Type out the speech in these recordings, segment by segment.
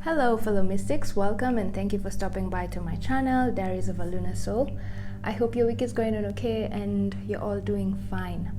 Hello fellow mystics, welcome and thank you for stopping by to my channel, Diaries of a Lunar Soul. I hope your week is going on okay and you're all doing fine.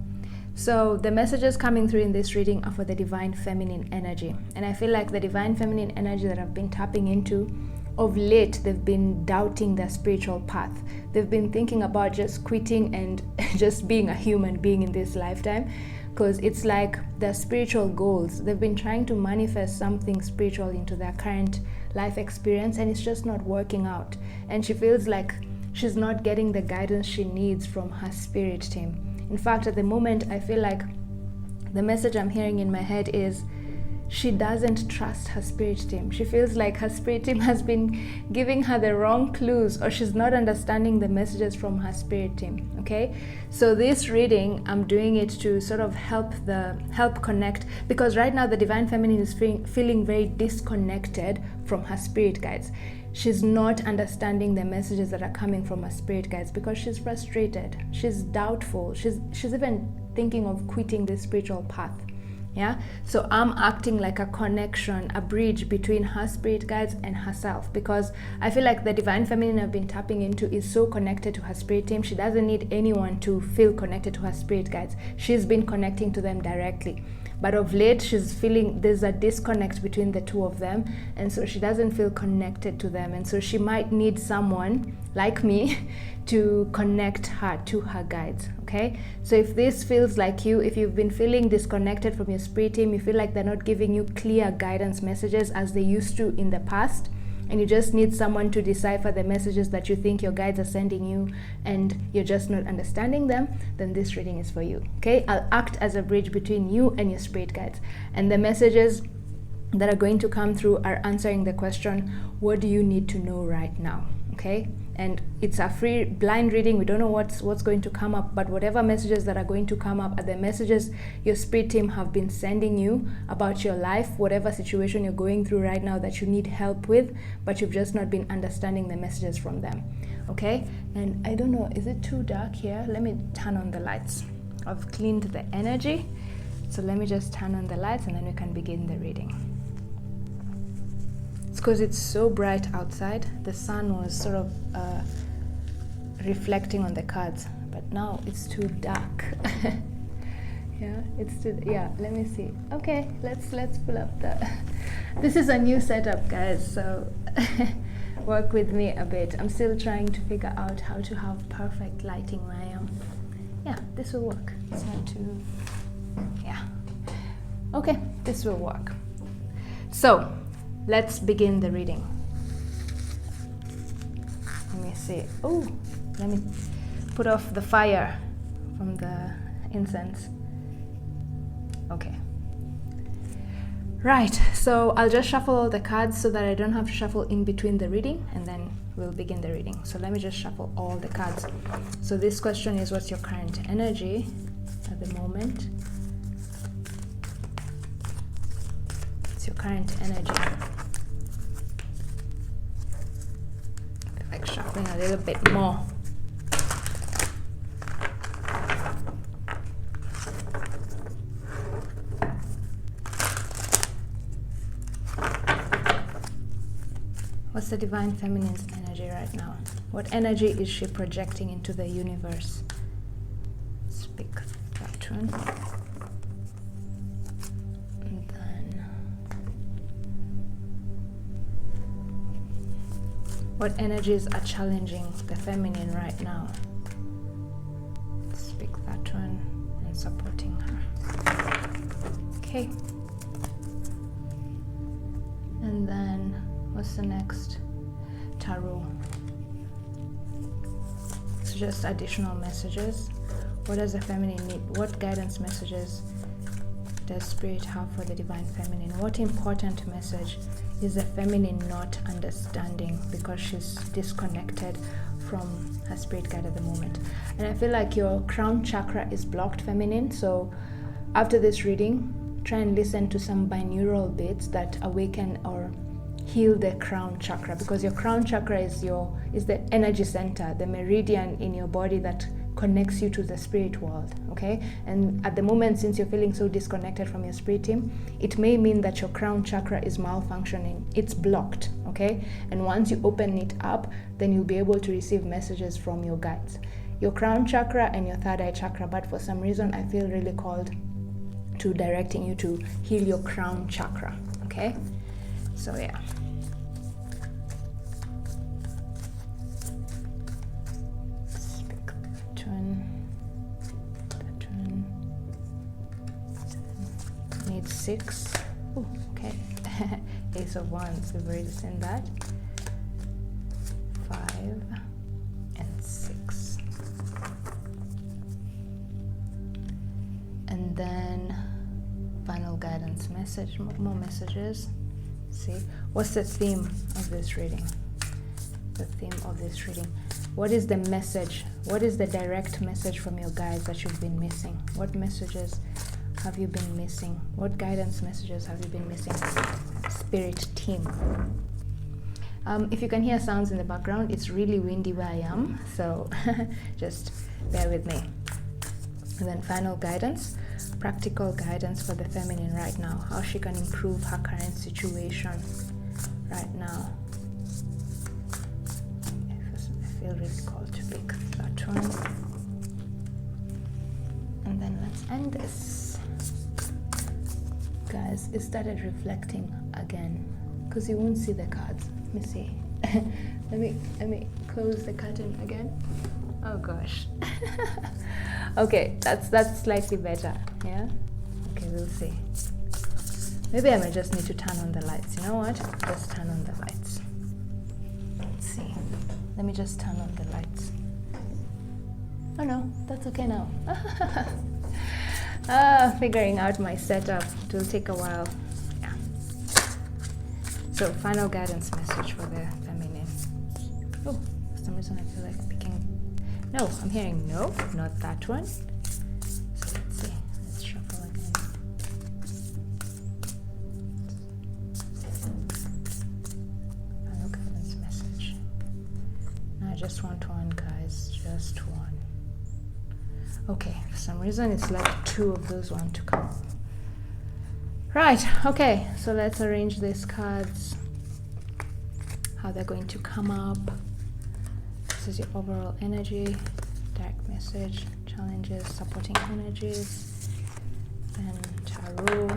So the messages coming through in this reading are for the divine feminine energy, and I feel like the divine feminine energy that I've been tapping into of late, they've been doubting their spiritual path. They've been thinking about just quitting and just being a human being in this lifetime, because it's like their spiritual goals. They've been trying to manifest something spiritual into their current life experience, and it's just not working out. And she feels like she's not getting the guidance she needs from her spirit team. In fact, at the moment, I feel like the message I'm hearing in my head is she doesn't trust her spirit team. She feels like her spirit team has been giving her the wrong clues, or she's not understanding the messages from her spirit team. Okay, so this reading, I'm doing it to sort of help connect, because right now the divine feminine is feeling very disconnected from her spirit guides. She's not understanding the messages that are coming from her spirit guides because she's frustrated, she's doubtful, she's even thinking of quitting this spiritual path. Yeah, so I'm acting like a connection, a bridge between her spirit guides and herself, because I feel like the divine feminine I've been tapping into is so connected to her spirit team. She doesn't need anyone to feel connected to her spirit guides. She's been connecting to them directly, but of late she's feeling there's a disconnect between the two of them, and so she doesn't feel connected to them, and so she might need someone like me to connect her to her guides. Okay, so if this feels like you, if you've been feeling disconnected from your spirit team, you feel like they're not giving you clear guidance messages as they used to in the past, and you just need someone to decipher the messages that you think your guides are sending you and you're just not understanding them, then this reading is for you. Okay, I'll act as a bridge between you and your spirit guides, and the messages that are going to come through are answering the question, what do you need to know right now? Okay, and it's a free blind reading. We don't know what's going to come up, but whatever messages that are going to come up are the messages your spirit team have been sending you about your life, whatever situation you're going through right now that you need help with, but you've just not been understanding the messages from them. Okay, and I don't know, is it too dark here? Let me turn on the lights. I've cleaned the energy, so let me just turn on the lights and then we can begin the reading. Because it's so bright outside, the sun was sort of reflecting on the cards, but now it's too dark. Let me see. Okay, let's pull up this is a new setup, guys, so work with me a bit. I'm still trying to figure out how to have perfect lighting where I am. Yeah, this will work. It's not too, okay, this will work. So let's begin the reading. Let me see. Oh, let me put off the fire from the incense. Okay. Right, so I'll just shuffle all the cards so that I don't have to shuffle in between the reading, and then we'll begin the reading. So let me just shuffle all the cards. So this question is, what's your current energy at the moment? What's your current energy? Like shuffling a little bit more. What's the divine feminine's energy right now? What energy is she projecting into the universe? Speak that one. And then what energies are challenging the feminine right now? Speak that one and supporting her. Okay. And then what's the next? Tarot. So just additional messages. What does the feminine need? What guidance messages does spirit have for the divine feminine? What important message is the feminine not understanding because she's disconnected from her spirit guide at the moment? And I feel like your crown chakra is blocked, feminine. So after this reading, try and listen to some binaural bits that awaken or heal the crown chakra, because your crown chakra is the energy center, the meridian in your body that connects you to the spirit world, okay? And at the moment, since you're feeling so disconnected from your spirit team, it may mean that your crown chakra is malfunctioning. It's blocked, okay? And once you open it up, then you'll be able to receive messages from your guides. Your crown chakra and your third eye chakra, but for some reason, I feel really called to directing you to heal your crown chakra, okay? So yeah. Need 6. Ooh, okay. Ace of Wands, we've already seen that. 5 and 6. And then final guidance message, more messages. See, what's the theme of this reading? The theme of this reading. What is the message? What is the direct message from your guides that you've been missing? What messages have you been missing? What guidance messages have you been missing? Spirit team. If you can hear sounds in the background, it's really windy where I am, so just bear with me. And then final guidance, practical guidance for the feminine right now, how she can improve her current situation right now. I feel really called to pick that one. And then let's end this. Guys, it started reflecting again because you won't see the cards. Let me see. let me close the curtain again. Oh gosh. Okay, that's slightly better. Yeah. Okay, we'll see. Maybe I might just need to turn on the lights. You know what? Just turn on the lights. Let's see. Let me just turn on the lights. Oh no, that's okay now. Figuring out my setup. It will take a while. Yeah. So, final guidance message for the feminine. Oh, for some reason I feel like picking. No, I'm hearing no, not that one. So let's see. Let's shuffle again. Final guidance message. No, I just want one, guys. Just one. Okay, for some reason it's like 2 of those want to come. Right, okay, so let's arrange these cards, how they're going to come up. This is your overall energy, direct message, challenges, supporting energies, then tarot,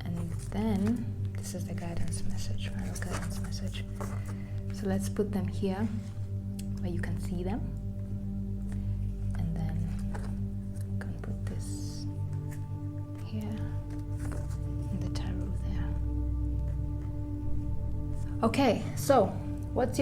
and then this is the guidance message, final guidance message. So let's put them here where you can see them, and then you can put this here and the tarot there. Okay, so what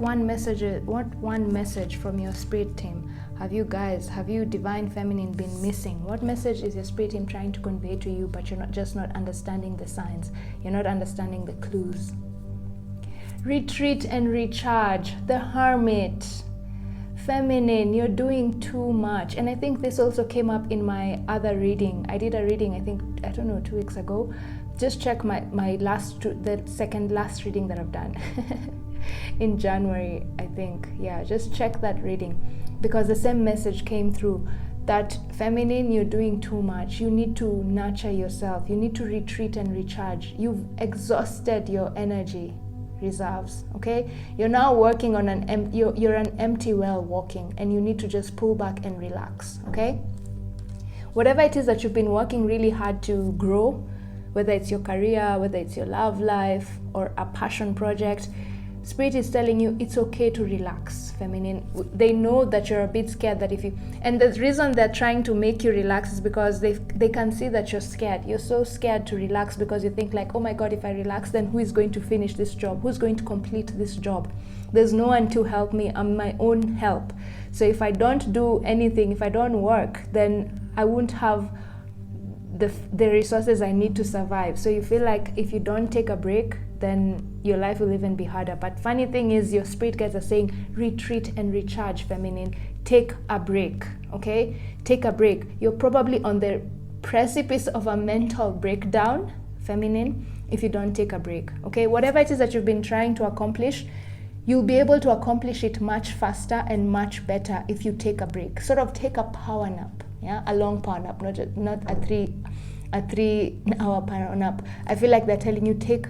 one message from your spirit team have you divine feminine been missing? What message is your spirit team trying to convey to you, but you're not understanding the signs, you're not understanding the clues? Retreat and recharge. The Hermit. Feminine, you're doing too much. And I think this also came up in my other reading. I did a reading, I think, 2 weeks ago. Just check the second last reading that I've done in January, I think. Yeah, just check that reading, because the same message came through. That feminine, you're doing too much. You need to nurture yourself. You need to retreat and recharge. You've exhausted your energy reserves, okay? You're now working on you're an empty well walking, and you need to just pull back and relax, okay? Whatever it is that you've been working really hard to grow, whether it's your career, whether it's your love life, or a passion project, Spirit is telling you it's okay to relax, feminine. They know that you're a bit scared, that and the reason they're trying to make you relax is because they can see that you're scared. You're so scared to relax because you think like, oh my God, if I relax, then who is going to finish this job? Who's going to complete this job? There's no one to help me. I'm my own help. So if I don't do anything, if I don't work, then I won't have the resources I need to survive. So you feel like if you don't take a break, then your life will even be harder. But funny thing is, your spirit guides are saying retreat and recharge, feminine. Take a break, okay? Take a break. You're probably on the precipice of a mental breakdown, feminine, if you don't take a break, okay? Whatever it is that you've been trying to accomplish, you'll be able to accomplish it much faster and much better if you take a break. Sort of take a power nap, yeah, a long power nap, not a 3-hour power nap. I feel like they're telling you, take,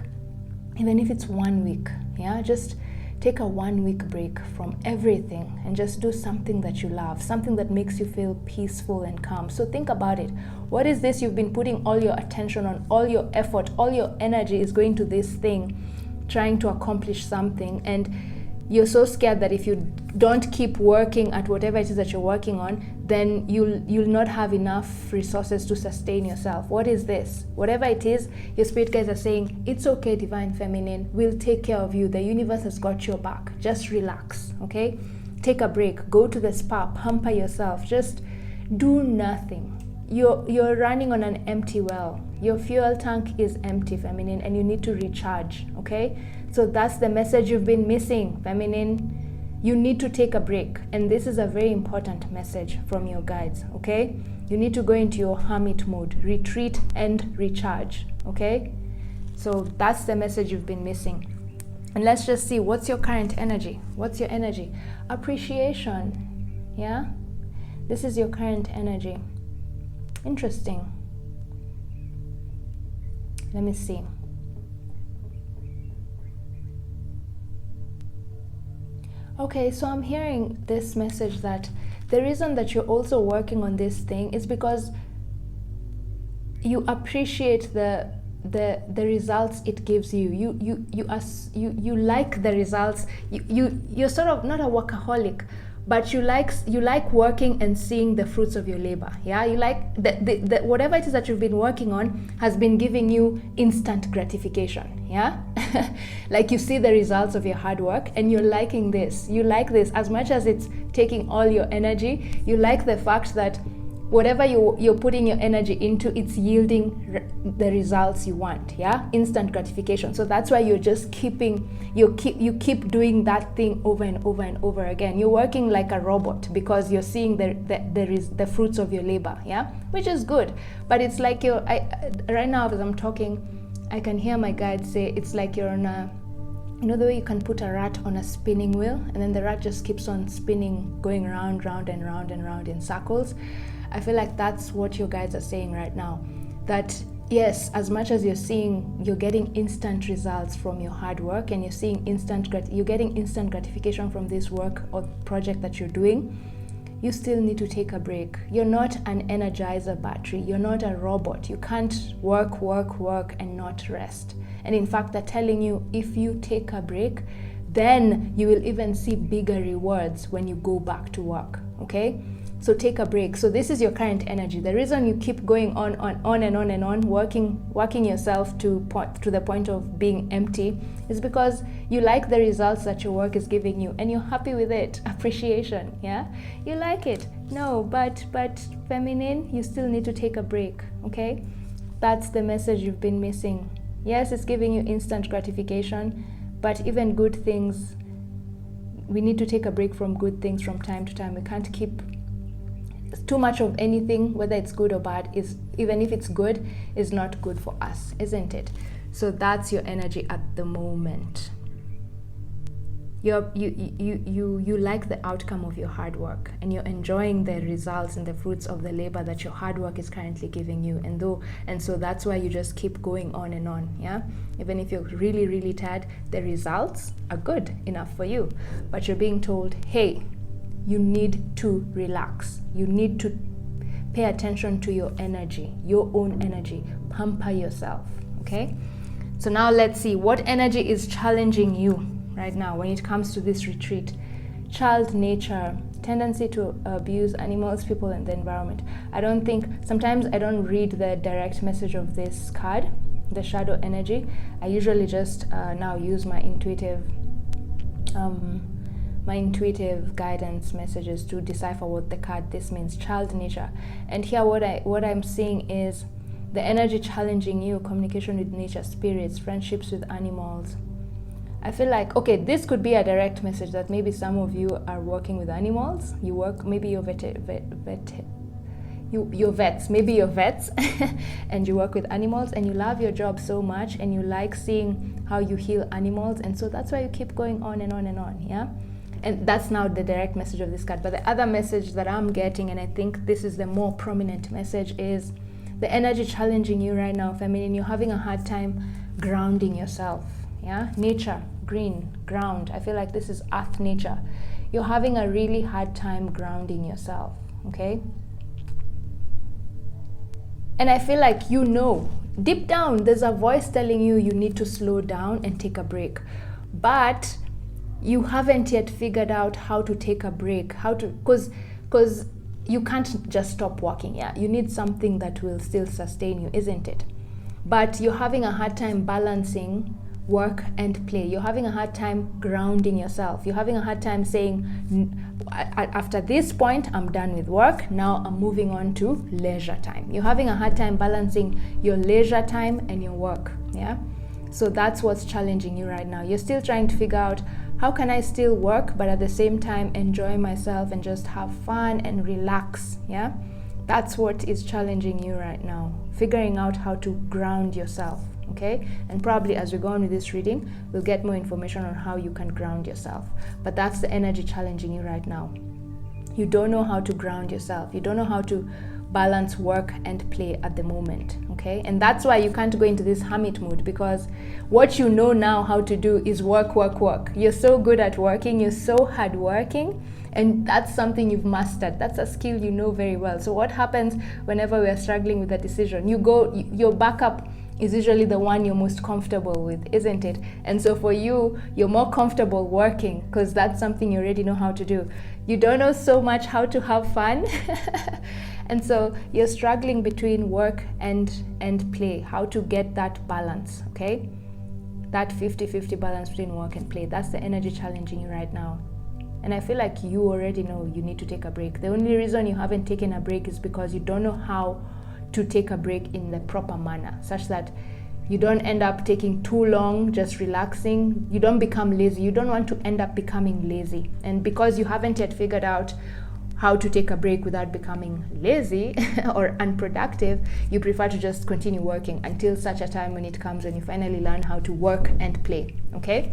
even if it's 1 week, yeah, just take a 1 week break from everything and just do something that you love, something that makes you feel peaceful and calm. So think about it. What is this you've been putting all your attention on, all your effort, all your energy is going to this thing, trying to accomplish something, and you're so scared that if you don't keep working at whatever it is that you're working on, then you'll not have enough resources to sustain yourself. What is this? Whatever it is, your spirit guides are saying, it's okay, Divine Feminine, we'll take care of you. The universe has got your back. Just relax, okay? Take a break, go to the spa, pamper yourself, just do nothing. You're running on an empty well. Your fuel tank is empty, Feminine, and you need to recharge, okay? So that's the message you've been missing, Feminine. You need to take a break, and this is a very important message from your guides, okay? You need to go into your hermit mode, retreat and recharge, okay? So that's the message you've been missing. And let's just see, what's your current energy? What's your energy? Appreciation, yeah? This is your current energy. Interesting. Let me see. Okay, so I'm hearing this message that the reason that you're also working on this thing is because you appreciate the results it gives you. You like the results. You're sort of not a workaholic, but you like working and seeing the fruits of your labor. Yeah, you like the whatever it is that you've been working on has been giving you instant gratification. Yeah, like you see the results of your hard work and you're liking this. You like this as much as it's taking all your energy. You like the fact that whatever you're putting your energy into, it's yielding the results you want. Yeah, instant gratification. So that's why you're just you keep doing that thing over and over and over again. You're working like a robot because you're seeing the fruits of your labor. Yeah, which is good. But it's like right now as I'm talking, I can hear my guide say it's like you're on a, you know the way you can put a rat on a spinning wheel and then the rat just keeps on spinning, going round and round and round in circles. I feel like that's what your guides are saying right now. That yes, as much as you're getting instant results from your hard work and you're getting instant gratification from this work or project that you're doing, you still need to take a break. You're not an energizer battery. You're not a robot. You can't work and not rest. And in fact, they're telling you if you take a break, then you will even see bigger rewards when you go back to work, okay? So take a break. So this is your current energy. The reason you keep going on and on, working yourself to the point of being empty is because you like the results that your work is giving you and you're happy with it. Appreciation, yeah? You like it. No, but Feminine, you still need to take a break, okay? That's the message you've been missing. Yes, it's giving you instant gratification, but even good things, we need to take a break from good things from time to time. We can't keep too much of anything, whether it's good or bad, even if it's good, is not good for us, isn't it? So that's your energy at the moment. You like the outcome of your hard work and you're enjoying the results and the fruits of the labor that your hard work is currently giving you, and so that's why you just keep going on and on. Yeah, even if you're really tired, the results are good enough for you, but you're being told, hey, you need to relax. You need to pay attention to your energy, your own energy. Pamper yourself, okay? So now let's see what energy is challenging you right now when it comes to this retreat. Child nature, tendency to abuse animals, people, and the environment. Sometimes I don't read the direct message of this card, the shadow energy. I usually just now use my intuitive guidance messages to decipher what the card this means. Child nature. And here what I'm seeing is the energy challenging you: communication with nature, spirits, friendships with animals. I feel like, okay, this could be a direct message that maybe some of you are working with animals. Maybe you're you're vets, maybe you're vets and you work with animals and you love your job so much and you like seeing how you heal animals, and so that's why you keep going on and on and on. Yeah, and that's now the direct message of this card. But the other message that I'm getting, and I think this is the more prominent message, is the energy challenging you right now, feminine. You're having a hard time grounding yourself. Yeah, nature, green, ground. I feel like this is earth, nature. You're having a really hard time grounding yourself. Okay, and I feel like, you know, deep down there's a voice telling you you need to slow down and take a break, but you haven't yet figured out how to take a break, how to, because you can't just stop working. Yeah, you need something that will still sustain you, isn't it? But you're having a hard time balancing work and play. You're having a hard time grounding yourself. You're having a hard time saying, after this point, I'm done with work. Now I'm moving on to leisure time. You're having a hard time balancing your leisure time and your work. Yeah. So that's what's challenging you right now. You're still trying to figure out, how can I still work, but at the same time enjoy myself and just have fun and relax. Yeah. That's what is challenging you right now. Figuring out how to ground yourself. Okay, and probably as we go on with this reading, we'll get more information on how you can ground yourself. But that's the energy challenging you right now. You don't know how to ground yourself. You don't know how to balance work and play at the moment. Okay, and that's why you can't go into this hermit mood, because what you know now how to do is work, work, work. You're so good at working. You're so hardworking. And that's something you've mastered. That's a skill you know very well. So what happens whenever we are struggling with a decision? Your backup is usually the one you're most comfortable with, isn't it? And so for you, you're more comfortable working because that's something you already know how to do. You don't know so much how to have fun. And so you're struggling between work and play, how to get that balance, okay? That 50-50 balance between work and play. That's the energy challenging you right now. And I feel like you already know you need to take a break. The only reason you haven't taken a break is because you don't know how to take a break in the proper manner, such that you don't end up taking too long just relaxing. You don't become lazy. You don't want to end up becoming lazy. And because you haven't yet figured out how to take a break without becoming lazy or unproductive, you prefer to just continue working until such a time when it comes when you finally learn how to work and play. Okay?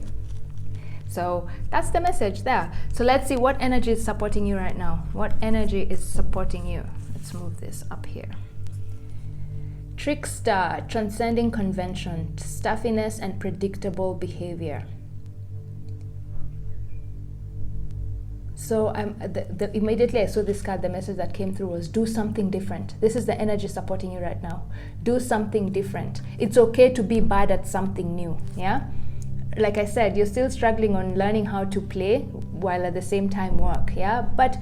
So that's the message there. So let's see what energy is supporting you right now. What energy is supporting you? Let's move this up here. Trickster, transcending convention, stuffiness and predictable behavior. So immediately I saw this card, the message that came through was do something different. This is the energy supporting you right now. Do something different. It's okay to be bad at something new. Yeah? Like I said, you're still struggling on learning how to play while at the same time work. Yeah? But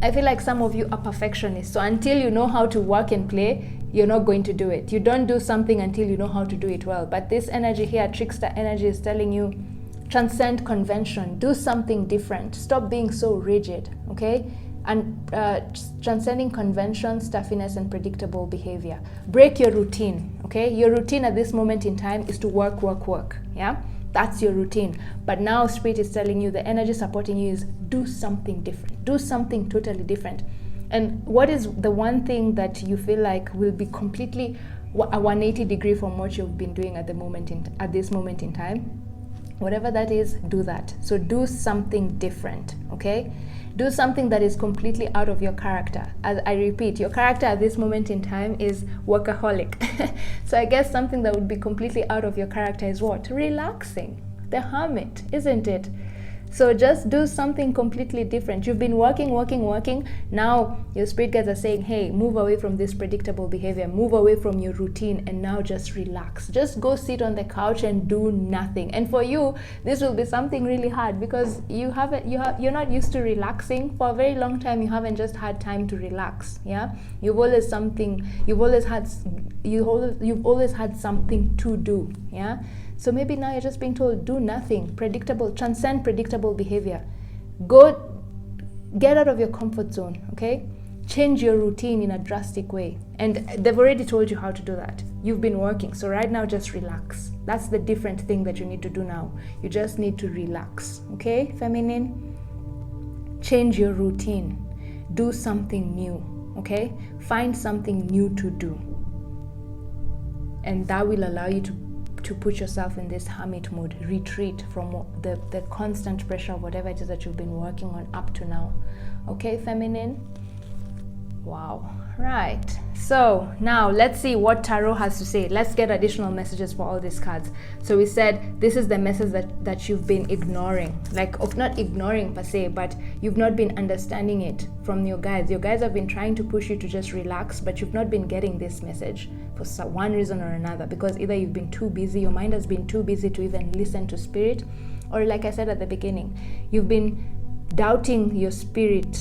I feel like some of you are perfectionists. So until you know how to work and play, you're not going to do it. You don't do something until you know how to do it well. But this energy here, trickster energy, is telling you, transcend convention, do something different. Stop being so rigid, okay? And transcending convention, stuffiness, and predictable behavior. Break your routine, okay? Your routine at this moment in time is to work, work, work, yeah? That's your routine. But now Spirit is telling you, the energy supporting you is do something different. Do something totally different. And what is the one thing that you feel like will be completely a 180 degree from what you've been doing at this moment in time? Whatever that is, do that. So do something different, okay? Do something that is completely out of your character. As I repeat, your character at this moment in time is workaholic. So I guess something that would be completely out of your character is what? Relaxing. The hermit, isn't it? So just do something completely different. You've been working. Now your spirit guides are saying, hey, move away from this predictable behavior, move away from your routine, and now just relax. Just go sit on the couch and do nothing. And for you, this will be something really hard because you're not used to relaxing. For a very long time, you haven't just had time to relax. Yeah, you've always had something to do. Yeah. So maybe now you're just being told, do nothing, transcend predictable behavior. Go, get out of your comfort zone, okay? Change your routine in a drastic way. And they've already told you how to do that. You've been working, so right now just relax. That's the different thing that you need to do now. You just need to relax, okay, feminine? Change your routine. Do something new. okay? Find something new to do. And that will allow you to put yourself in this hermit mode, retreat from the constant pressure of whatever it is that you've been working on up to now. Okay, feminine? Wow. Right. So now let's see what tarot has to say. Let's get additional messages for all these cards. So we said this is the message that you've been ignoring, like of not ignoring per se, but you've not been understanding it from your guides. Your guides have been trying to push you to just relax, but you've not been getting this message for one reason or another, because either you've been too busy, your mind has been too busy to even listen to spirit, or like I said at the beginning, you've been doubting your spirit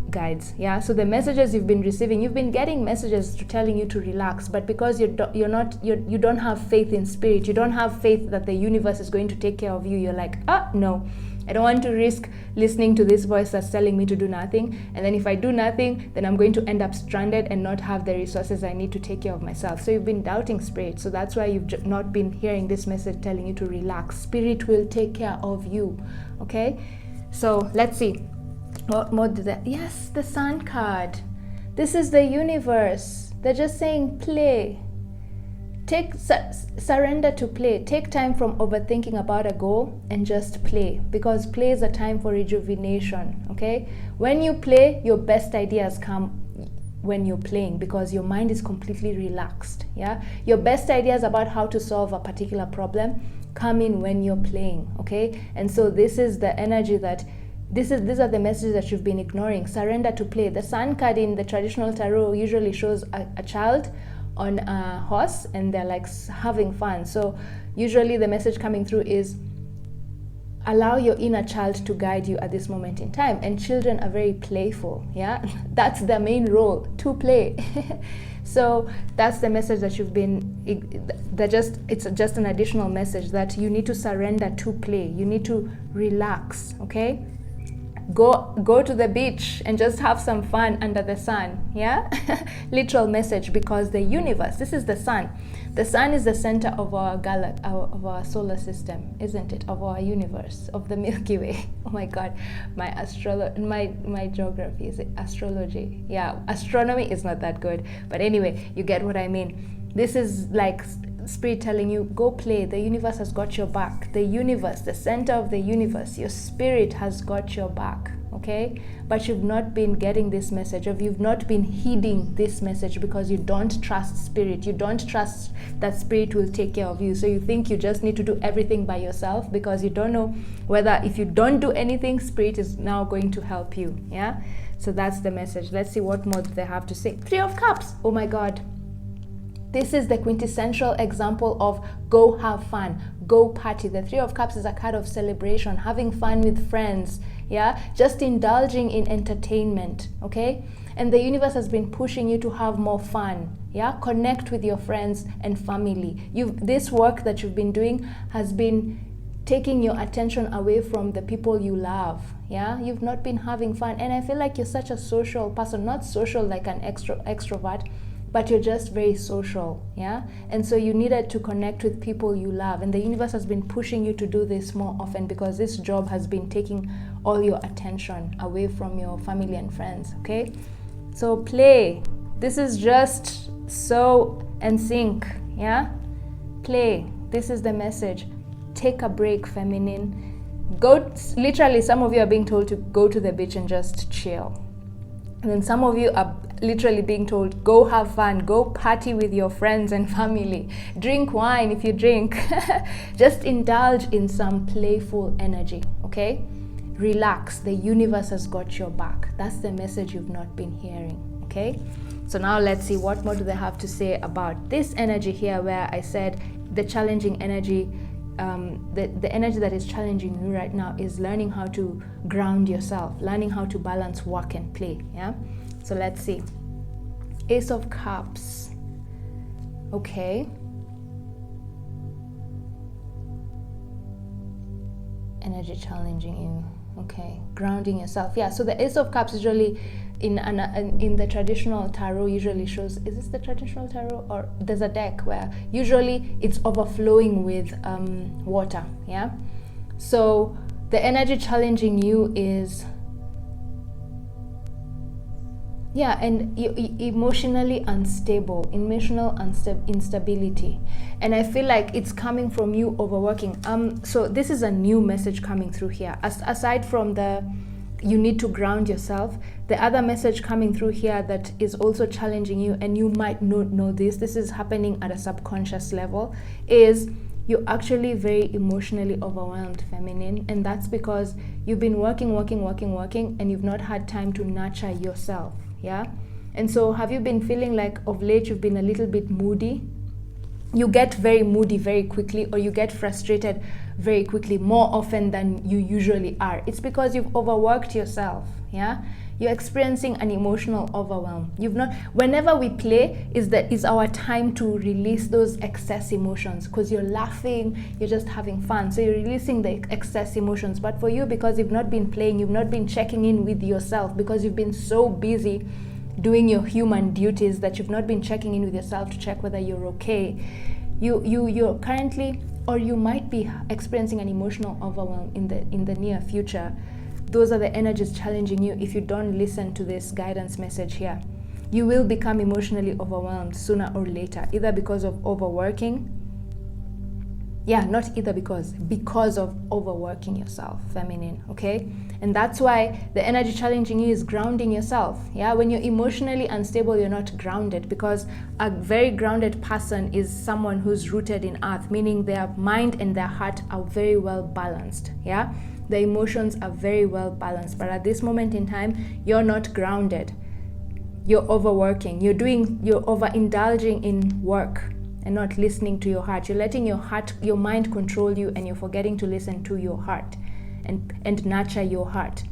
guides. Yeah, so the messages you've been receiving, you've been getting messages telling you to relax, but because you don't have faith in spirit, you don't have faith that the universe is going to take care of you, you're like, no, I don't want to risk listening to this voice that's telling me to do nothing, and then if I do nothing, then I'm going to end up stranded and not have the resources I need to take care of myself. So you've been doubting spirit, so that's why you've not been hearing this message telling you to relax. Spirit will take care of you. Okay, so let's see what more did that. Yes, the Sun card. This is the universe. They're just saying play. Surrender to play. Take time from overthinking about a goal and just play, because play is a time for rejuvenation. Okay, when you play, your best ideas come when you're playing, because your mind is completely relaxed. Yeah, your best ideas about how to solve a particular problem come in when you're playing. Okay, and so this is the energy that these are the messages that you've been ignoring. Surrender to play. The Sun card in the traditional tarot usually shows a child on a horse, and they're like having fun. So usually the message coming through is allow your inner child to guide you at this moment in time. And children are very playful. Yeah, that's their main role, to play. So that's the message that you've been, it's just an additional message that you need to surrender to play. You need to relax. Okay, go to the beach and just have some fun under the sun. Yeah, literal message, because the universe, this is the sun. The sun is the center of our of our solar system, isn't it? Of our universe, of the Milky Way. Oh my God, my geography, is it astrology? Yeah, astronomy is not that good, but anyway, you get what I mean. This is like spirit telling you, go play. The universe has got your back. The universe, the center of the universe, your spirit has got your back. Okay, but you've not been getting this message, or you've not been heeding this message, because you don't trust spirit. You don't trust that spirit will take care of you. So you think you just need to do everything by yourself, because you don't know whether if you don't do anything, spirit is now going to help you. Yeah, so that's the message. Let's see what more they have to say. 3 of Cups. Oh my God, this is the quintessential example of go have fun, go party. The 3 of Cups is a card of celebration, having fun with friends. Yeah, just indulging in entertainment. Okay, and the universe has been pushing you to have more fun. Yeah, connect with your friends and family. This work that you've been doing has been taking your attention away from the people you love. Yeah, you've not been having fun, and I feel like you're such a social person, not social like an extrovert, but you're just very social. Yeah, and so you needed to connect with people you love, and the universe has been pushing you to do this more often, because this job has been taking all your attention away from your family and friends. Okay, so play. This is just sow and sink. Yeah, play. This is the message. Take a break, feminine. Go, literally, some of you are being told to go to the beach and just chill. And then some of you are literally being told, go have fun, go party with your friends and family. Drink wine if you drink. Just indulge in some playful energy, okay? Relax. The universe has got your back. That's the message you've not been hearing, okay? So now let's see what more do they have to say about this energy here, where I said the challenging energy, the energy that is challenging you right now is learning how to ground yourself, learning how to balance work and play. Yeah, so let's see. Ace of Cups. Okay, energy challenging you. Okay, grounding yourself. Yeah, so the Ace of Cups usually in the traditional tarot usually shows, is this the traditional tarot, or there's a deck where usually it's overflowing with water. Yeah, so the energy challenging you is, Yeah, and emotionally unstable, instability, and I feel like it's coming from you overworking. So this is a new message coming through here. Aside from the you need to ground yourself, the other message coming through here that is also challenging you, and you might not know this is happening at a subconscious level, is you're actually very emotionally overwhelmed, feminine, and that's because you've been working, and you've not had time to nurture yourself. Yeah. And so have you been feeling like of late you've been a little bit moody? You get very moody very quickly, or you get frustrated very quickly, more often than you usually are. It's because you've overworked yourself. Yeah. You're experiencing an emotional overwhelm. Whenever we play is our time to release those excess emotions, because you're laughing, you're just having fun. So you're releasing the excess emotions. But for you, because you've not been playing, you've not been checking in with yourself, because you've been so busy doing your human duties that you've not been checking in with yourself to check whether you're okay. You're currently, or you might be experiencing an emotional overwhelm in the near future. Those are the energies challenging you if you don't listen to this guidance message here. You will become emotionally overwhelmed sooner or later, either because of overworking. Yeah, not either because of overworking yourself, feminine, okay? And that's why the energy challenging you is grounding yourself. Yeah, when you're emotionally unstable, you're not grounded, because a very grounded person is someone who's rooted in earth, meaning their mind and their heart are very well balanced. Yeah. The emotions are very well balanced, but at this moment in time, you're not grounded. You're overworking. You're overindulging in work and not listening to your heart. You're letting your mind control you, and you're forgetting to listen to your heart and nurture your heart.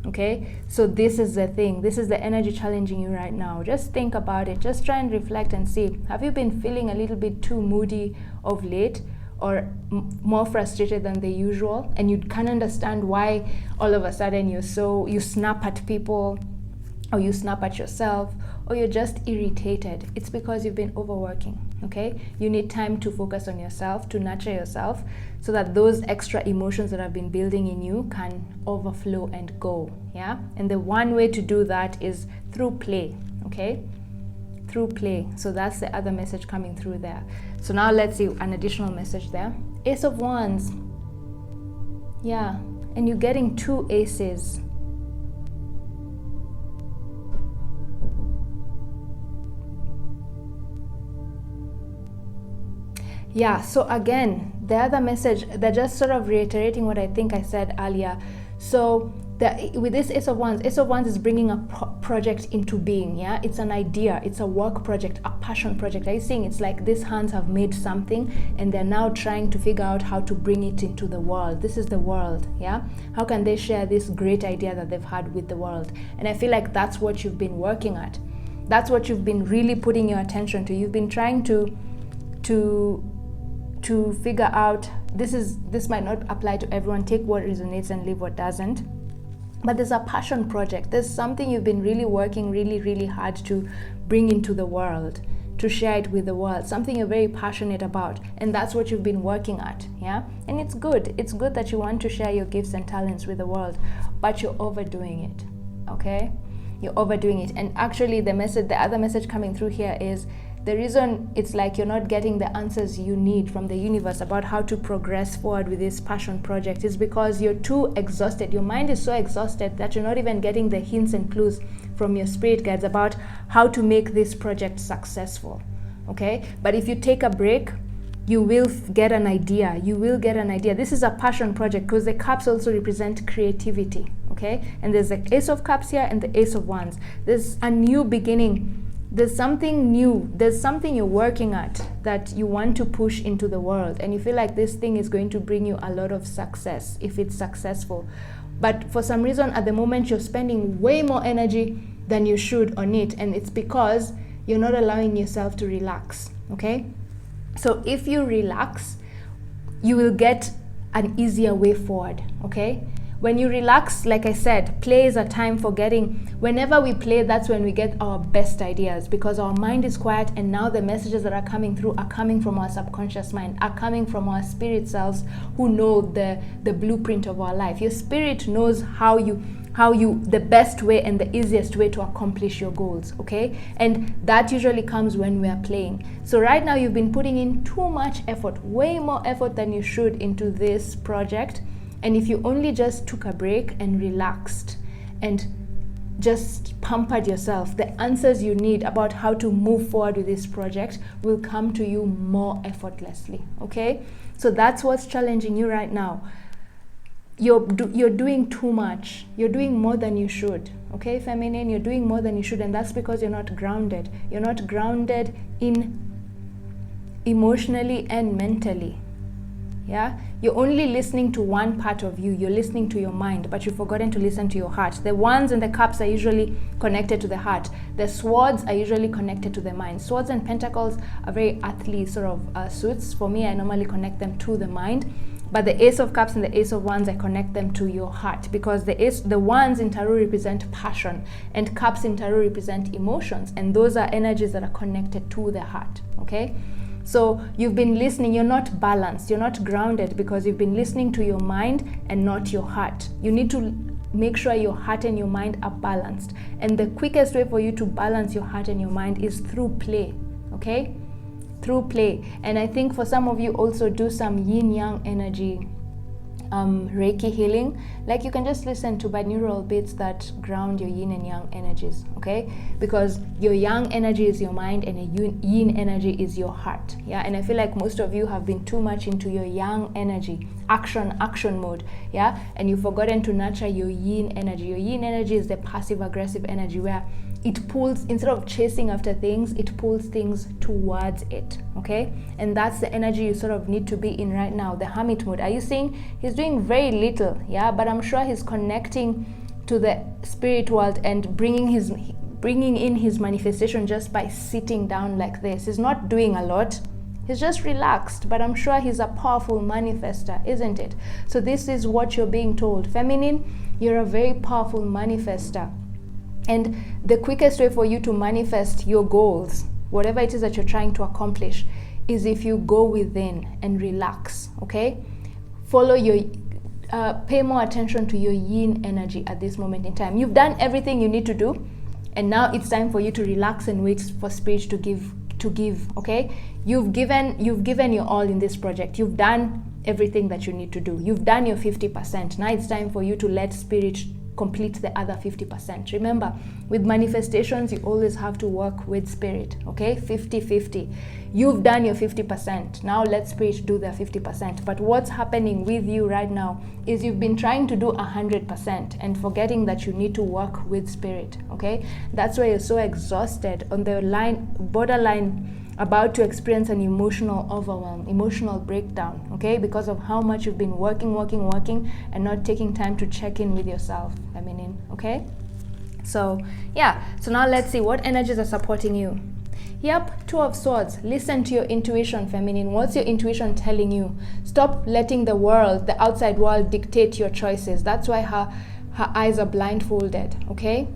Okay? So this is the thing. This is the energy challenging you right now. Just think about it. Just try and reflect and see. Have you been feeling a little bit too moody of late? Or more frustrated than the usual, and you can't understand why all of a sudden you snap at people, or you snap at yourself, or you're just irritated? It's because you've been overworking. Okay, you need time to focus on yourself, to nurture yourself, so that those extra emotions that have been building in you can overflow and go. Yeah, and the one way to do that is through play. Okay, through play. So that's the other message coming through there. So now let's see an additional message there. Ace of Wands. Yeah, and you're getting 2 aces. Yeah, so again, the other message, they're just sort of reiterating what I think I said earlier. So with this Ace of Wands is bringing a project into being. Yeah, it's an idea, it's a work project, a passion project. Are you seeing? It's like these hands have made something, and they're now trying to figure out how to bring it into the world. This is the world. Yeah, how can they share this great idea that they've had with the world? And I feel like that's what you've been working at. That's what you've been really putting your attention to. You've been trying to figure out, this might not apply to everyone. Take what resonates and leave what doesn't. But there's a passion project. There's something you've been really working really hard to bring into the world, to share it with the world, something you're very passionate about, and that's what you've been working at. Yeah, and it's good that you want to share your gifts and talents with the world, but you're overdoing it. Okay, you're overdoing it. And actually the other message coming through here is the reason it's like you're not getting the answers you need from the universe about how to progress forward with this passion project is because you're too exhausted. Your mind is so exhausted that you're not even getting the hints and clues from your spirit guides about how to make this project successful. Okay, but if you take a break, you will get an idea. This is a passion project because the cups also represent creativity. Okay, and there's the Ace of Cups here and the Ace of Wands. There's a new beginning. There's something new. There's something you're working at that you want to push into the world, and you feel like this thing is going to bring you a lot of success if it's successful. But for some reason at the moment you're spending way more energy than you should on it, and it's because you're not allowing yourself to relax. Okay, so if you relax, you will get an easier way forward. Okay, when you relax, like I said, play is a time for whenever we play, that's when we get our best ideas, because our mind is quiet, and now the messages that are coming through are coming from our subconscious mind, are coming from our spirit selves who know the blueprint of our life. Your spirit knows how the best way and the easiest way to accomplish your goals, okay? And that usually comes when we are playing. So right now you've been putting in too much effort, way more effort than you should into this project. And if you only just took a break and relaxed and just pampered yourself, the answers you need about how to move forward with this project will come to you more effortlessly, okay? So that's what's challenging you right now. You're doing too much. You're doing more than you should, okay, feminine? You're doing more than you should, and that's because you're not grounded. You're not grounded in emotionally and mentally, yeah? You're only listening to one part of you. You're listening to your mind, but you've forgotten to listen to your heart. The wands and the cups are usually connected to the heart. The swords are usually connected to the mind. Swords and pentacles are very earthly sort of suits. For me, I normally connect them to the mind. But the Ace of Cups and the Ace of Wands, I connect them to your heart, because the Wands in Tarot represent passion and Cups in Tarot represent emotions, and those are energies that are connected to the heart, okay? So you've been listening, you're not balanced, you're not grounded because you've been listening to your mind and not your heart. You need to make sure your heart and your mind are balanced. And the quickest way for you to balance your heart and your mind is through play, okay? Through play. And I think for some of you also do some yin-yang energy Reiki healing. Like you can just listen to binaural beats that ground your yin and yang energies, okay? Because your yang energy is your mind and your yin energy is your heart, yeah? And I feel like most of you have been too much into your yang energy, action mode, yeah? And you've forgotten to nurture your yin energy. Your yin energy is the passive aggressive energy where it pulls, instead of chasing after things, it pulls things towards it, okay? And that's the energy you sort of need to be in right now, the hermit mode. Are you seeing he's doing very little, yeah? But I'm sure he's connecting to the spirit world and bringing in his manifestation just by sitting down like this. He's not doing a lot. He's just relaxed, but I'm sure he's a powerful manifester, isn't it? So this is what you're being told. Feminine, you're a very powerful manifester. And the quickest way for you to manifest your goals, whatever it is that you're trying to accomplish, is if you go within and relax, okay? Follow your, pay more attention to your yin energy at this moment in time. You've done everything you need to do, and now it's time for you to relax and wait for spirit to give, okay? You've given your all in this project. You've done everything that you need to do. You've done your 50%. Now it's time for you to let spirit complete the other 50%. Remember, with manifestations, you always have to work with spirit, okay? 50-50. You've done your 50%. Now let spirit do their 50%. But what's happening with you right now is you've been trying to do 100% and forgetting that you need to work with spirit, okay? That's why you're so exhausted, on the borderline about to experience an emotional overwhelm, emotional breakdown, okay? Because of how much you've been working and not taking time to check in with yourself, feminine, okay? So, yeah, so now let's see what energies are supporting you. Yep, Two of Swords. Listen to your intuition, feminine. What's your intuition telling you? Stop letting the world, the outside world, dictate your choices. That's why her eyes are blindfolded, okay?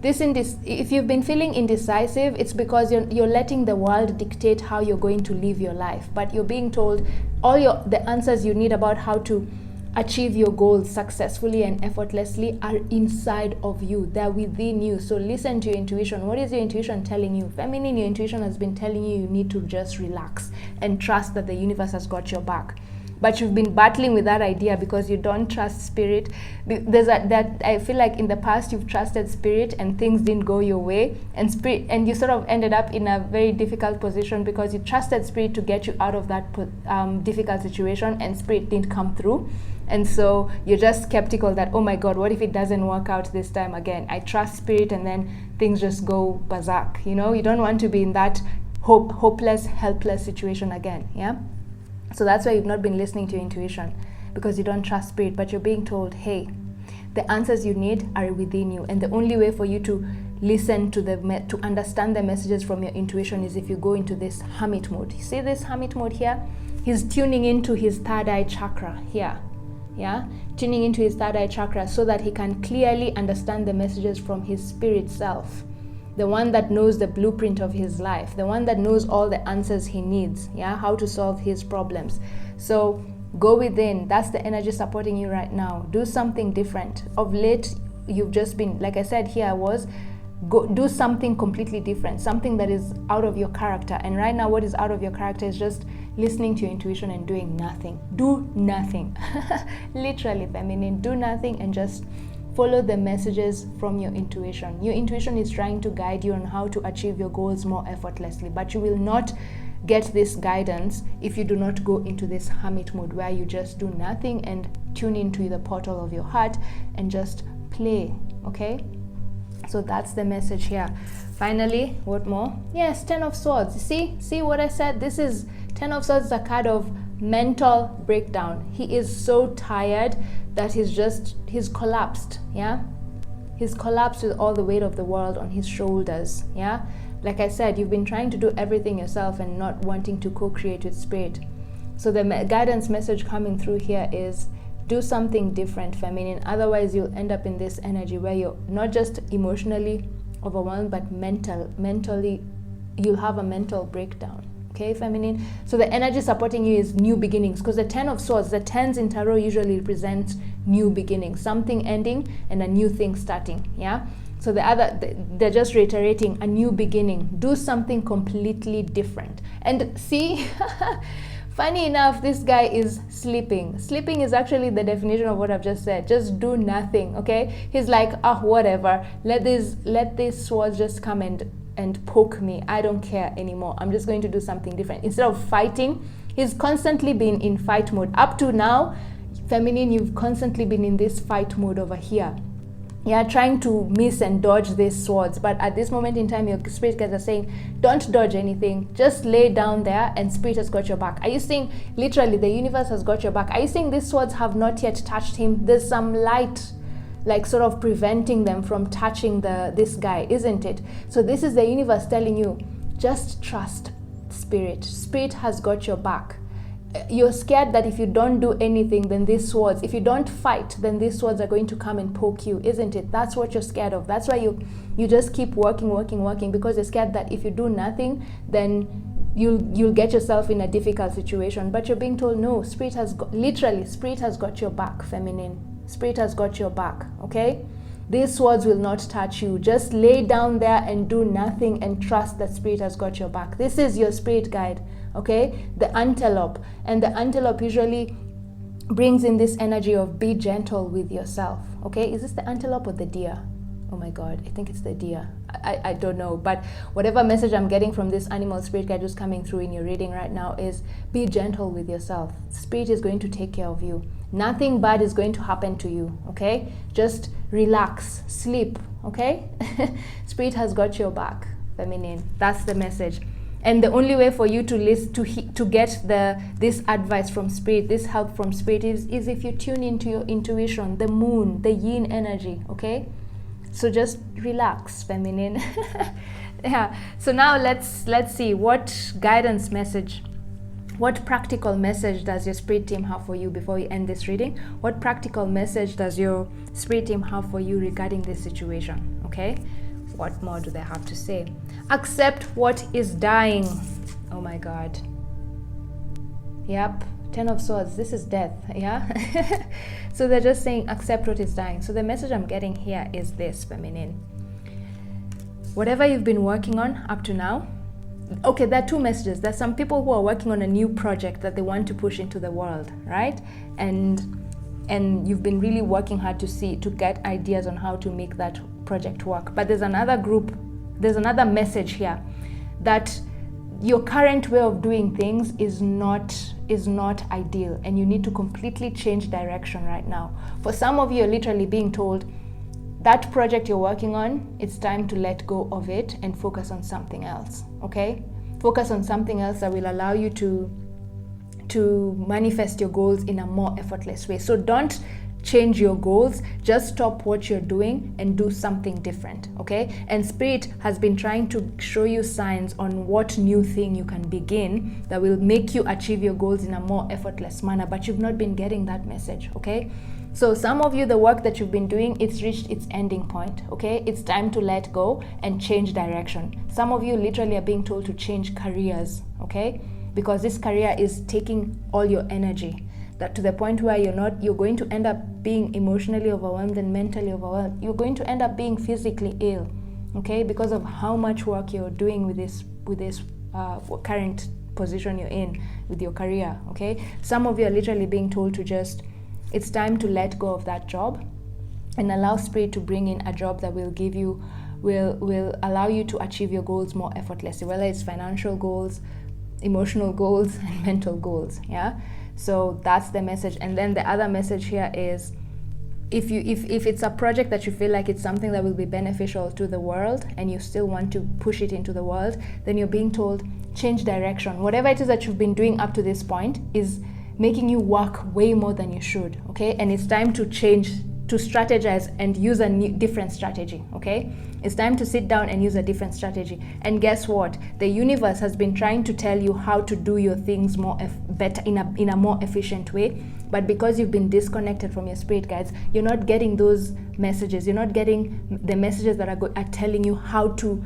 If you've been feeling indecisive, it's because you're letting the world dictate how you're going to live your life. But you're being told the answers you need about how to achieve your goals successfully and effortlessly are inside of you. They're within you. So listen to your intuition. What is your intuition telling you? Feminine, your intuition has been telling you need to just relax and trust that the universe has got your back. But you've been battling with that idea because you don't trust spirit. I feel like in the past you've trusted spirit and things didn't go your way, and you sort of ended up in a very difficult position because you trusted spirit to get you out of that difficult situation, and spirit didn't come through. And so you're just skeptical that, oh my God, what if it doesn't work out this time again? I trust spirit and then things just go berserk. You know, you don't want to be in that hopeless, helpless situation again, yeah? So that's why you've not been listening to your intuition, because you don't trust spirit, but you're being told, hey, the answers you need are within you. And the only way for you to listen to understand the messages from your intuition is if you go into this hermit mode. You see this hermit mode here? He's tuning into his third eye chakra here. Yeah, tuning into his third eye chakra so that he can clearly understand the messages from his spirit self, the one that knows the blueprint of his life, the one that knows all the answers he needs, yeah, how to solve his problems. So go within. That's the energy supporting you right now. Do something different. Of late, you've just been, like I said here, was go do something completely different, something that is out of your character. And right now what is out of your character is just listening to your intuition and doing nothing. Do nothing. Literally, feminine, do nothing and just follow the messages from your intuition. Your intuition is trying to guide you on how to achieve your goals more effortlessly, but you will not get this guidance if you do not go into this hermit mode where you just do nothing and tune into the portal of your heart and just play. Okay, so that's the message here. Finally, what more? Yes, 10 of Swords. See what I said? This is 10 of Swords is a card of mental breakdown. He is so tired that he's collapsed. Yeah, he's collapsed with all the weight of the world on his shoulders. Yeah, like I said, you've been trying to do everything yourself and not wanting to co-create with spirit. So the guidance message coming through here is do something different, feminine. Otherwise you'll end up in this energy where you're not just emotionally overwhelmed, but mentally you'll have a mental breakdown. Okay, feminine. So the energy supporting you is new beginnings, because the 10 of Swords, the 10s in tarot usually represent new beginnings, something ending and a new thing starting. Yeah, so they're just reiterating a new beginning. Do something completely different. And see, funny enough, this guy is sleeping. Sleeping is actually the definition of what I've just said. Just do nothing. Okay, he's like, whatever, let these swords just come and poke me. I don't care anymore. I'm just going to do something different. Instead of fighting, he's constantly been in fight mode. Up to now, feminine, you've constantly been in this fight mode over here. Yeah, trying to miss and dodge these swords. But at this moment in time, your spirit guides are saying, don't dodge anything. Just lay down there and spirit has got your back. Are you seeing, literally, the universe has got your back? Are you seeing these swords have not yet touched him? There's some light, like sort of preventing them from touching this guy, isn't it? So this is the universe telling you, just trust spirit. Spirit has got your back. You're scared that if you don't do anything, then these swords, if you don't fight, then these swords are going to come and poke you, isn't it? That's what you're scared of. That's why you just keep working, because you're scared that if you do nothing, then you'll get yourself in a difficult situation. But you're being told, no, spirit has got your back, feminine. Spirit has got your back. Okay, these swords will not touch you. Just lay down there and do nothing and trust that spirit has got your back. This is your spirit guide. Okay, the antelope, and the antelope usually brings in this energy of be gentle with yourself. Okay, is this the antelope or the deer? Oh my god, I think it's the deer. I don't know, but whatever message I'm getting from this animal spirit guide just coming through in your reading right now is be gentle with yourself. Spirit is going to take care of you. Nothing bad is going to happen to you. Okay, just relax, sleep. Okay, spirit has got your back, feminine. That's the message. And the only way for you to listen to get this advice from spirit, this help from spirit is if you tune into your intuition, the moon, the yin energy. Okay, so just relax, feminine. Yeah, so now let's see what guidance message, what practical message does your spirit team have for you before we end this reading. What practical message does your spirit team have for you regarding this situation? Okay, what more do they have to say? Accept what is dying. Oh my god. Yep, 10 of Swords, this is death. Yeah. So they're just saying accept what is dying. So the message I'm getting here is this, feminine. Whatever you've been working on up to now, okay, there are two messages. There's some people who are working on a new project that they want to push into the world, right? And you've been really working hard to get ideas on how to make that project work. But there's another group, there's another message here that your current way of doing things is not ideal, and you need to completely change direction right now. For some of you, you're literally being told that project you're working on, it's time to let go of it and focus on something else. Okay, focus on something else that will allow you to manifest your goals in a more effortless way. So don't change your goals, just stop what you're doing and do something different. Okay, and spirit has been trying to show you signs on what new thing you can begin that will make you achieve your goals in a more effortless manner, but you've not been getting that message. Okay, so some of you, the work that you've been doing, it's reached its ending point. Okay, it's time to let go and change direction. Some of you literally are being told to change careers. Okay, because this career is taking all your energy. that to the point where you're going to end up being emotionally overwhelmed and mentally overwhelmed. You're going to end up being physically ill, okay, because of how much work you're doing with this current position you're in with your career, okay. Some of you are literally being told to it's time to let go of that job and allow Spirit to bring in a job that will allow you to achieve your goals more effortlessly, whether it's financial goals, emotional goals, and mental goals. Yeah, so that's the message. And then the other message here is, if it's a project that you feel like it's something that will be beneficial to the world and you still want to push it into the world, then you're being told, change direction. Whatever it is that you've been doing up to this point is making you work way more than you should, okay? And it's time to change, to strategize and use a different strategy, okay? It's time to sit down and use a different strategy. And guess what? The universe has been trying to tell you how to do your things better in a more efficient way. But because you've been disconnected from your spirit guides, you're not getting those messages. You're not getting the messages that are telling you how to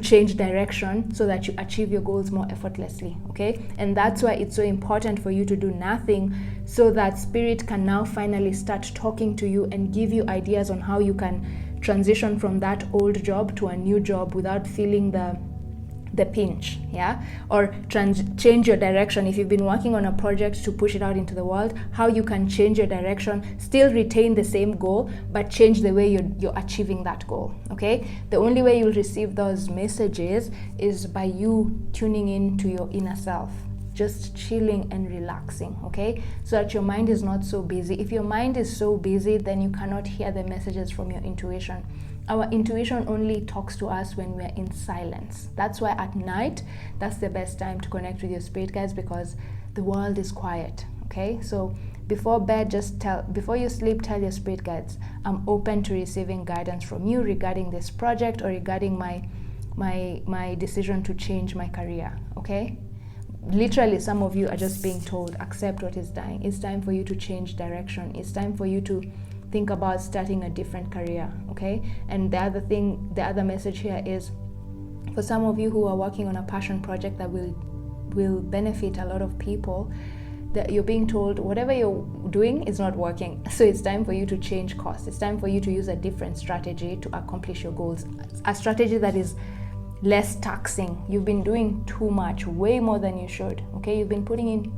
change direction so that you achieve your goals more effortlessly, okay? And that's why it's so important for you to do nothing, so that Spirit can now finally start talking to you and give you ideas on how you can transition from that old job to a new job without feeling the pinch, yeah? Or change your direction. If you've been working on a project to push it out into the world, how you can change your direction, still retain the same goal, but change the way you're achieving that goal, okay? The only way you'll receive those messages is by you tuning in to your inner self, just chilling and relaxing, okay? So that your mind is not so busy. If your mind is so busy, then you cannot hear the messages from your intuition. Our intuition only talks to us when we're in silence. That's why at night, that's the best time to connect with your spirit guides, because the world is quiet, okay? So before bed, before you sleep, tell your spirit guides, I'm open to receiving guidance from you regarding this project or regarding my decision to change my career, okay? Literally, some of you are just being told, accept what is dying. It's time for you to change direction. It's time for you to think about starting a different career, okay? And the other message here is, for some of you who are working on a passion project that will benefit a lot of people, that you're being told whatever you're doing is not working. So it's time for you to change course. It's time for you to use a different strategy to accomplish your goals. A strategy that is less taxing. You've been doing too much, way more than you should, okay? You've been putting in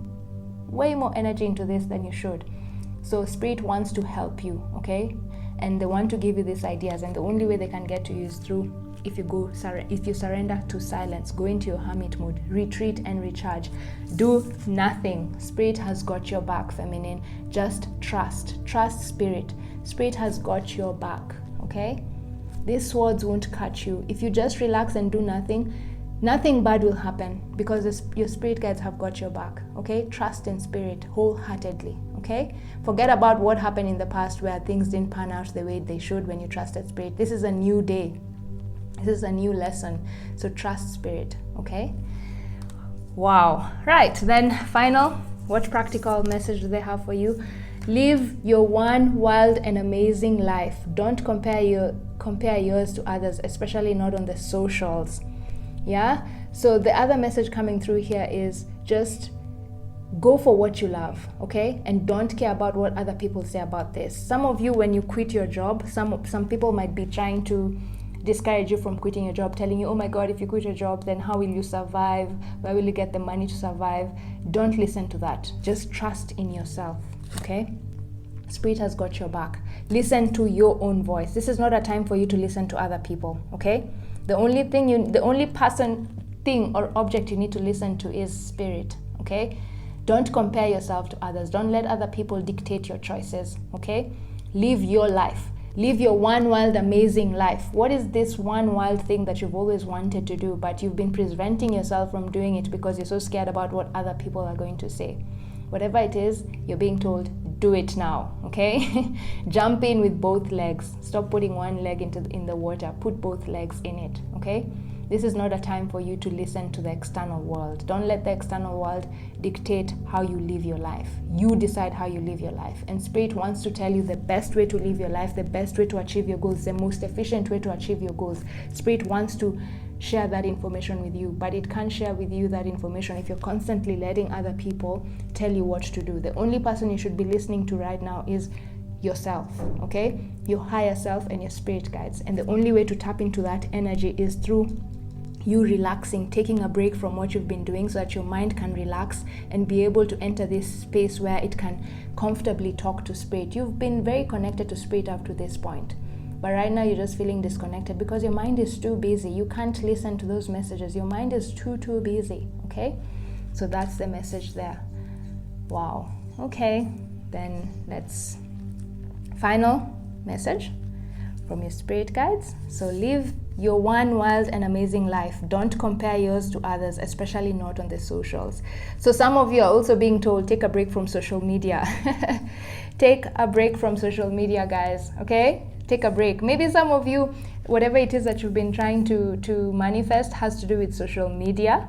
way more energy into this than you should. So Spirit wants to help you, okay? And they want to give you these ideas, and the only way they can get to you is through, if you surrender to silence, go into your hermit mode, retreat and recharge. Do nothing. Spirit has got your back, feminine. Just trust Spirit. Spirit has got your back, okay? These swords won't cut you. If you just relax and do nothing bad will happen, because your spirit guides have got your back, okay? Trust in Spirit wholeheartedly, okay? Forget about what happened in the past where things didn't pan out the way they should when you trusted Spirit. This is a new day. This is a new lesson. So trust Spirit, okay? Wow. Right, then final, what practical message do they have for you? Live your one wild and amazing life. Don't compare yours to others, especially not on the socials. Yeah, so the other message coming through here is just go for what you love, okay? And don't care about what other people say about this. Some of you, when you quit your job, some people might be trying to discourage you from quitting your job, telling you, oh my God, if you quit your job, then how will you survive? Where will you get the money to survive? Don't listen to that. Just trust in yourself, okay? Spirit has got your back. Listen to your own voice. This is not a time for you to listen to other people, okay? The only person, thing, or object you need to listen to is Spirit, okay? Don't compare yourself to others. Don't let other people dictate your choices, okay? Live your life. Live your one wild, amazing life. What is this one wild thing that you've always wanted to do, but you've been preventing yourself from doing it because you're so scared about what other people are going to say? Whatever it is, you're being told, do it now, okay? Jump in with both legs. Stop putting one leg in the water. Put both legs in it, okay? This is not a time for you to listen to the external world. Don't let the external world dictate how you live your life. You decide how you live your life. And Spirit wants to tell you the best way to live your life, the best way to achieve your goals, the most efficient way to achieve your goals. Spirit wants to share that information with you, but it can't share with you that information if you're constantly letting other people tell you what to do. The only person you should be listening to right now is yourself, okay? Your higher self and your spirit guides. And the only way to tap into that energy is through you relaxing, taking a break from what you've been doing so that your mind can relax and be able to enter this space where it can comfortably talk to Spirit. You've been very connected to Spirit up to this point, but right now you're just feeling disconnected because your mind is too busy. You can't listen to those messages. Your mind is too busy, okay? So that's the message there. Wow. Okay, then let's final message from your spirit guides. So live your one wild and amazing life. Don't compare yours to others, especially not on the socials. So some of you are also being told, take a break from social media. Take a break from social media, guys, okay? Take a break. Maybe some of you, whatever it is that you've been trying to manifest has to do with social media.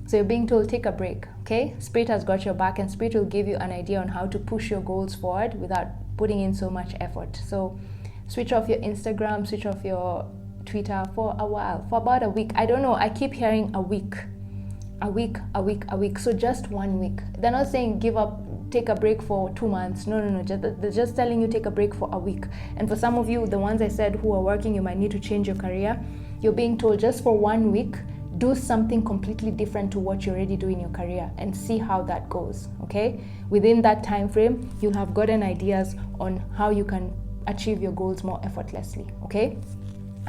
So you're being told, take a break, okay? Spirit has got your back, and Spirit will give you an idea on how to push your goals forward without putting in so much effort. So switch off your Instagram, switch off your Twitter for a while, for about a week. I don't know, I keep hearing a week. So just 1 week. They're not saying give up, take a break for 2 months. No. They're just telling you take a break for a week. And for some of you, the ones I said who are working, you might need to change your career. You're being told just for 1 week, do something completely different to what you already do in your career and see how that goes, okay? Within that time frame, you'll have gotten ideas on how you can achieve your goals more effortlessly, okay?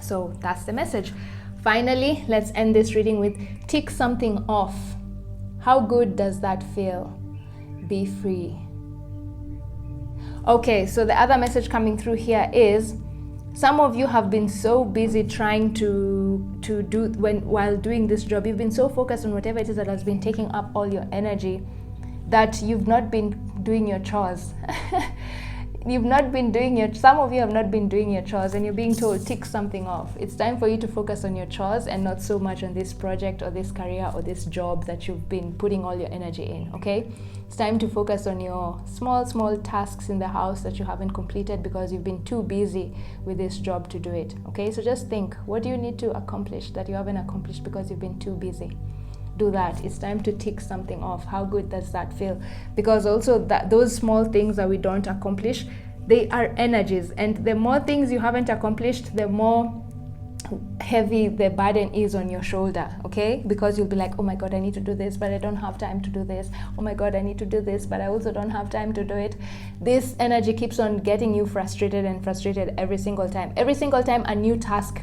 So that's the message. Finally, let's end this reading with tick something off. How good does that feel? Be free. Okay, so the other message coming through here is some of you have been so busy trying to do while doing this job. You've been so focused on whatever it is that has been taking up all your energy that you've not been doing your chores. Some of you have not been doing your chores, and you're being told tick something off. It's time for you to focus on your chores and not so much on this project or this career or this job that you've been putting all your energy in, okay? It's time to focus on your small tasks in the house that you haven't completed because you've been too busy with this job to do it, okay? So just think, what do you need to accomplish that you haven't accomplished because you've been too busy? Do that. It's time to tick something off. How good does that feel? Because also those small things that we don't accomplish, they are energies, and the more things you haven't accomplished, the more heavy the burden is on your shoulder, okay? Because you'll be like, oh my god, I need to do this, but I don't have time to do this. Oh my god, I need to do this, but I also don't have time to do it. This energy keeps on getting you frustrated every single time a new task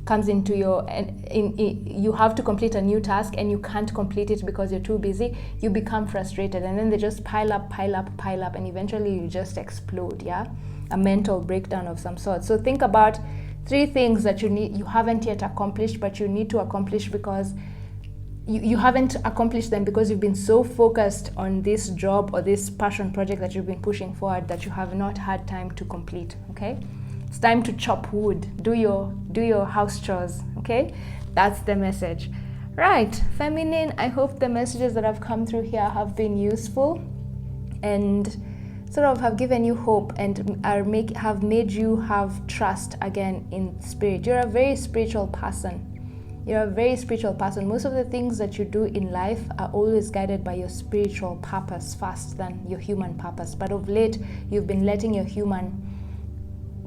comes into you have to complete a new task and you can't complete it because you're too busy. You become frustrated, and then they just pile up, and eventually you just explode. Yeah, a mental breakdown of some sort. So think about 3 things that you haven't yet accomplished, but you need to accomplish because you haven't accomplished them because you've been so focused on this job or this passion project that you've been pushing forward that you have not had time to complete, okay? It's time to chop wood, do your house chores, okay? That's the message. Right, feminine, I hope the messages that have come through here have been useful and sort of have given you hope and have made you have trust again in spirit. You're a very spiritual person. Most of the things that you do in life are always guided by your spiritual purpose first than your human purpose. But of late, you've been letting your human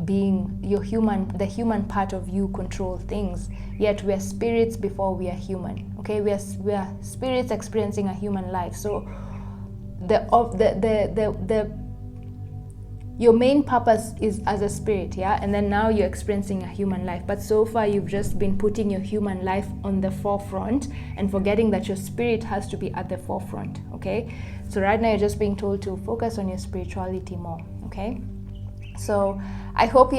being, the human part of you control things. Yet we are spirits before we are human. Okay, we are spirits experiencing a human life. So your main purpose is as a spirit, yeah, and then now you're experiencing a human life. But so far you've just been putting your human life on the forefront and forgetting that your spirit has to be at the forefront. Okay, so right now you're just being told to focus on your spirituality more. Okay, so I hope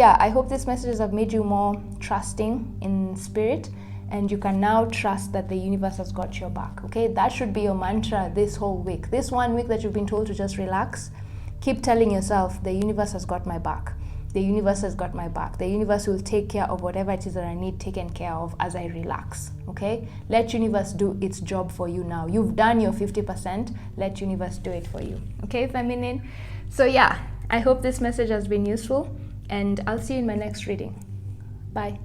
these messages have made you more trusting in spirit, and you can now trust that the universe has got your back. Okay, that should be your mantra this whole week. This 1 week that you've been told to just relax, Keep telling yourself, the universe has got my back. The universe has got my back. The universe will take care of whatever it is that I need taken care of as I relax. Okay? Let universe do its job for you now. You've done your 50%. Let universe do it for you. Okay, feminine? So yeah, I hope this message has been useful, and I'll see you in my next reading. Bye.